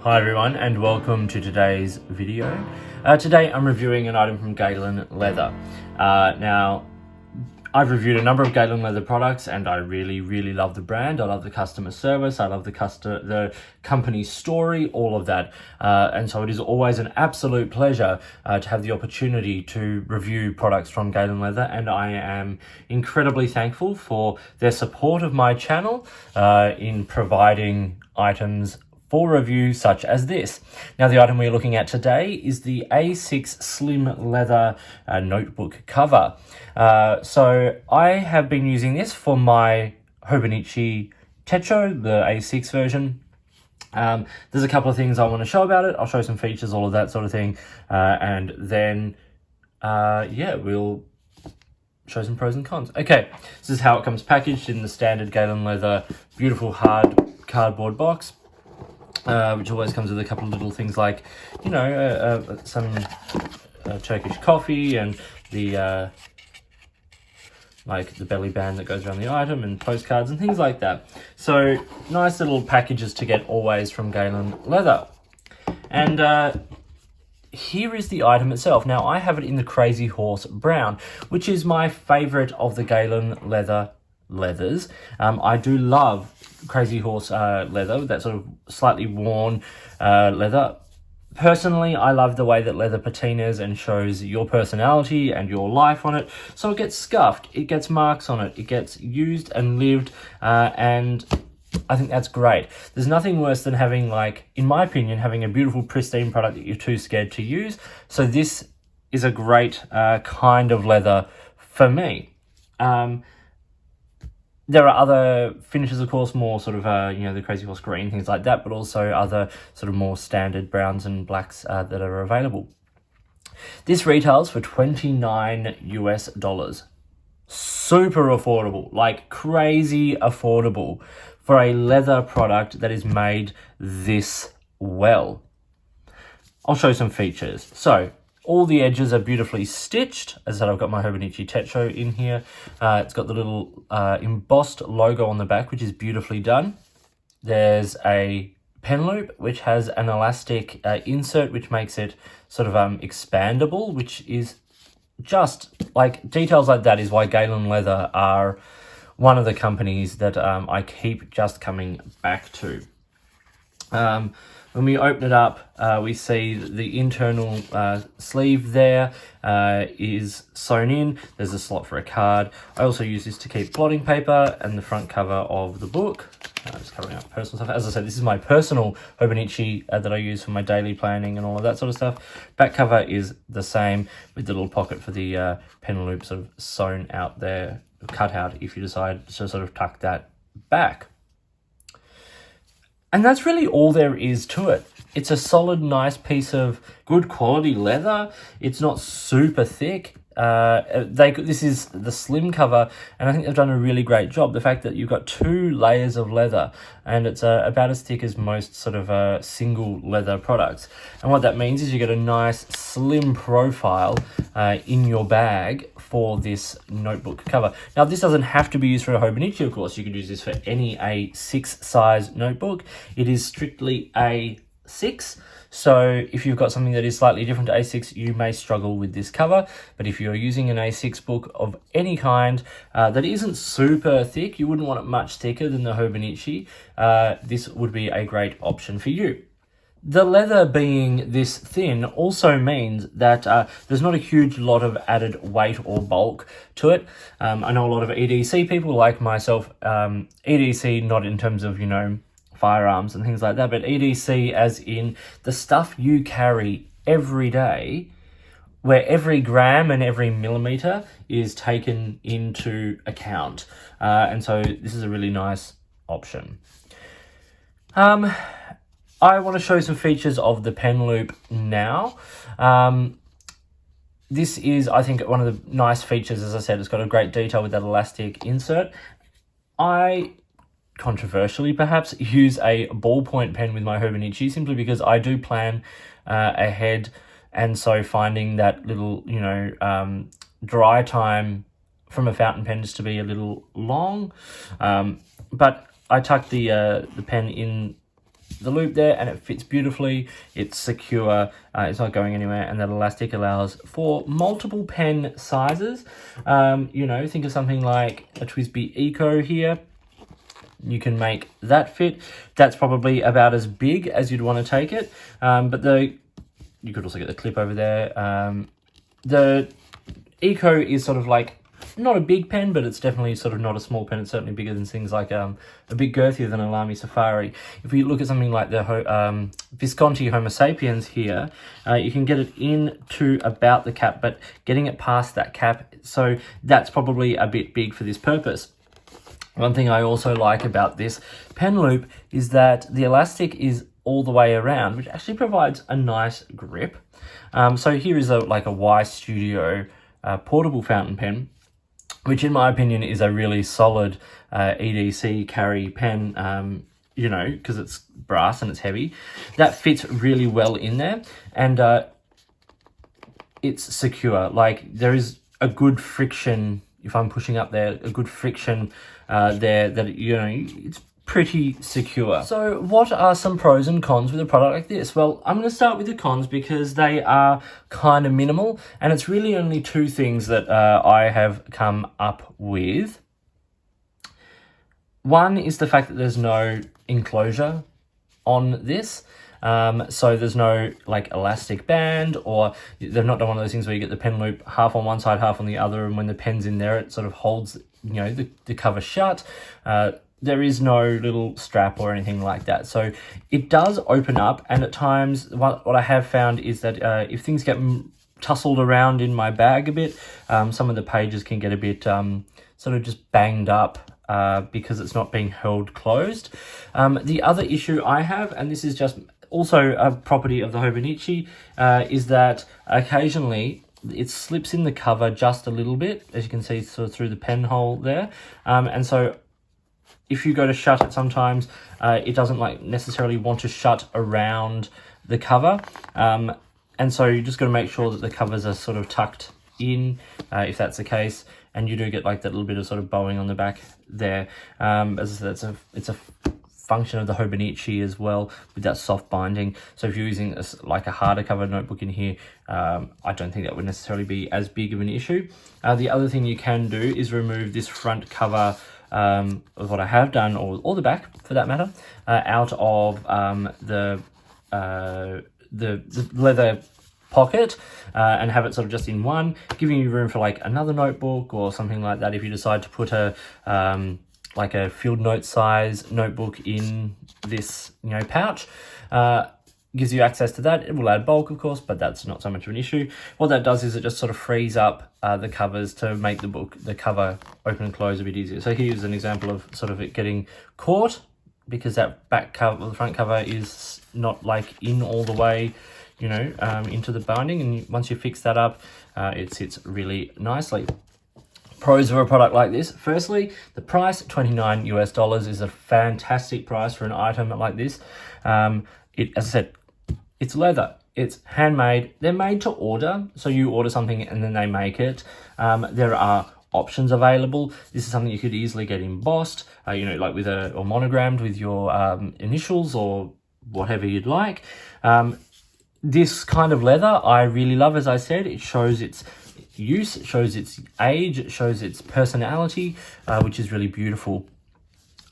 Hi everyone and welcome to today's video. Today I'm reviewing an item from Galen Leather. Now, I've reviewed a number of Galen Leather products and I really love the brand. I love the customer service, I love the company story, all of that. And so it is always an absolute pleasure to have the opportunity to review products from Galen Leather, and I am incredibly thankful for their support of my channel in providing items for review such as this. Now, the item we're looking at today is the A6 Slim Leather notebook cover. So I have been using this for my Hobonichi Techo, the A6 version. There's a couple of things I want to show about it. I'll show some features, all of that sort of thing. And then, we'll show some pros and cons. Okay, this is how it comes packaged in the standard Galen Leather, beautiful hard cardboard box. Which always comes with a couple of little things like, some Turkish coffee and the the belly band that goes around the item and postcards and things like that. So nice little packages to get always from Galen Leather. And here is the item itself. Now, I have it in the Crazy Horse brown, which is my favorite of the Galen leathers. I do love Crazy Horse leather, that sort of slightly worn leather. Personally, I love the way that leather patinas and shows your personality and your life on it. So it gets scuffed, it gets marks on it, it gets used and lived, and I think that's great. There's nothing worse than having, in my opinion, having a beautiful pristine product that you're too scared to use. So this is a great kind of leather for me. There are other finishes, of course, more sort of, the Crazy Horse green, things like that, but also other sort of more standard browns and blacks that are available. This retails for $29 US. Super affordable, like crazy affordable for a leather product that is made this well. I'll show some features. So, all the edges are beautifully stitched. As I said, I've got my Hobonichi Techo in here. It's got the little embossed logo on the back, which is beautifully done. There's a pen loop, which has an elastic insert, which makes it sort of expandable, which is just, details like that is why Galen Leather are one of the companies that I keep just coming back to. When we open it up, we see the internal sleeve there is sewn in. There's a slot for a card. I also use this to keep blotting paper, and the front cover of the book. Just covering up personal stuff. As I said, this is my personal Hobonichi that I use for my daily planning and all of that sort of stuff. Back cover is the same, with the little pocket for the pen loop sort of sewn out there, cut out if you decide to sort of tuck that back. And that's really all there is to it. It's a solid, nice piece of good quality leather. It's not super thick. This is the slim cover, and I think they've done a really great job. The fact that you've got 2 layers of leather, and it's about as thick as most sort of single leather products. And what that means is you get a nice slim profile in your bag for this notebook cover. Now, this doesn't have to be used for a Hobonichi, of course. You could use this for any A6 size notebook. It is strictly A6. So if you've got something that is slightly different to A6, you may struggle with this cover. But if you're using an A6 book of any kind that isn't super thick, you wouldn't want it much thicker than the Hobonichi, this would be a great option for you. The leather being this thin also means that there's not a huge lot of added weight or bulk to it. I know a lot of EDC people like myself, EDC not in terms of, firearms and things like that, but EDC as in the stuff you carry every day, where every gram and every millimeter is taken into account. And so this is a really nice option. I want to show some features of the pen loop now. This is, I think, one of the nice features. As I said, it's got a great detail with that elastic insert. I controversially perhaps use a ballpoint pen with my Hobonichi, simply because I do plan ahead, and so finding that little dry time from a fountain pen just to be a little long, but I tuck the pen in the loop there, and it fits beautifully. It's secure, it's not going anywhere, and that elastic allows for multiple pen sizes. You know, think of something like a TWSBI Eco here. You can make that fit. That's probably about as big as you'd want to take it, but you could also get the clip over there. The Eco is sort of like not a big pen, but it's definitely sort of not a small pen. It's certainly bigger than things like a bit girthier than a Lamy Safari. If we look at something like the Visconti Homo Sapiens here, you can get it into about the cap, but getting it past that cap, so that's probably a bit big for this purpose. One thing I also like about this pen loop is that the elastic is all the way around, which actually provides a nice grip. So here is like a Y Studio portable fountain pen, which in my opinion is a really solid EDC carry pen, you know, because it's brass and it's heavy. That fits really well in there, and it's secure. Like, there is a good friction, if I'm pushing up there, a good friction there that, you know, it's pretty secure. So what are some pros and cons with a product like this? Well, I'm going to start with the cons because they are kind of minimal, and it's really only two things that I have come up with. One is the fact that there's no enclosure on this. So there's no like elastic band, or they've not done one of those things where you get the pen loop half on one side, half on the other, and when the pen's in there, it sort of holds, you know, the cover shut. There is no little strap or anything like that. So it does open up, and at times what I have found is that if things get tussled around in my bag a bit, some of the pages can get a bit sort of just banged up because it's not being held closed. The other issue I have, and this is just also a property of the Hobonichi, is that occasionally it slips in the cover just a little bit, as you can see sort of through the pen hole there. And so if you go to shut it sometimes, it doesn't like necessarily want to shut around the cover. And so you just got to make sure that the covers are sort of tucked in, if that's the case. And you do get like that little bit of sort of bowing on the back there. As I said, it's a function of the Hobonichi as well, with that soft binding. So if you're using like a harder cover notebook in here, I don't think that would necessarily be as big of an issue. The other thing you can do is remove this front cover, of what I have done, or the back for that matter, out of the leather pocket, and have it sort of just in one, giving you room for like another notebook or something like that. If you decide to put a like a field note size notebook in this, you know, pouch, gives you access to that. It will add bulk, of course, but that's not so much of an issue. What that does is it just sort of frees up the covers to make the cover open and close a bit easier. So here's an example of sort of it getting caught, because that back cover, the front cover is not like in all the way, you know, into the binding, and once you fix that up, it sits really nicely. Pros of a product like this: firstly, the price, $29 US, is a fantastic price for an item like this. As I said, it's leather, it's handmade, they're made to order, so you order something and then they make it. There are options available. This is something you could easily get embossed, you know, like with or monogrammed with your initials or whatever you'd like. This kind of leather I really love. As I said, it shows its use, it shows its age, it shows its personality, which is really beautiful.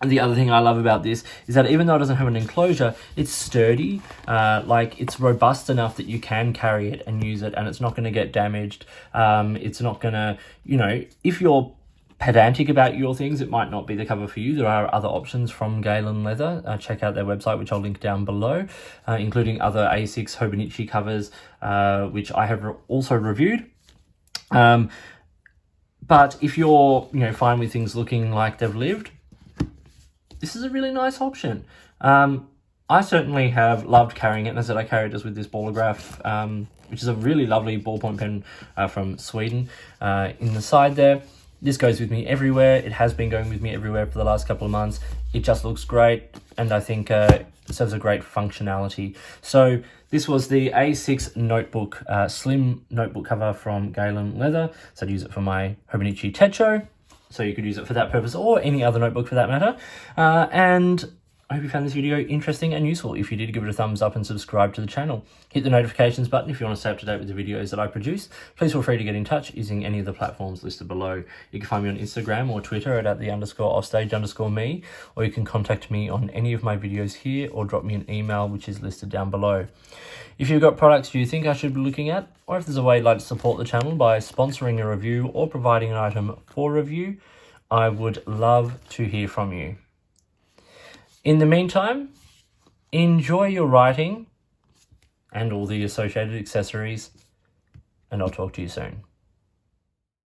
And the other thing I love about this is that even though it doesn't have an enclosure, it's sturdy, like it's robust enough that you can carry it and use it, and it's not going to get damaged. It's not going to, you know, if you're pedantic about your things, it might not be the cover for you. There are other options from Galen Leather. Check out their website, which I'll link down below, including other A6 Hobonichi covers, which I have also reviewed. But if you're, you know, fine with things looking like they've lived, this is a really nice option. I certainly have loved carrying it, and as I said, I carry it just with this Ballograph, which is a really lovely ballpoint pen from Sweden, in the side there. This goes with me everywhere. It has been going with me everywhere for the last couple of months. It just looks great, and I think it serves a great functionality. So this was the A6 notebook, slim notebook cover from Galen Leather. So I'd use it for my Hobonichi Techo. So you could use it for that purpose, or any other notebook for that matter. And I hope you found this video interesting and useful. If you did, give it a thumbs up and subscribe to the channel. Hit the notifications button if you want to stay up to date with the videos that I produce. Please feel free to get in touch using any of the platforms listed below. You can find me on Instagram or Twitter at @the_offstage_me, or you can contact me on any of my videos here or drop me an email, which is listed down below. If you've got products you think I should be looking at, or if there's a way you'd like to support the channel by sponsoring a review or providing an item for review, I would love to hear from you. In the meantime, enjoy your writing and all the associated accessories, and I'll talk to you soon.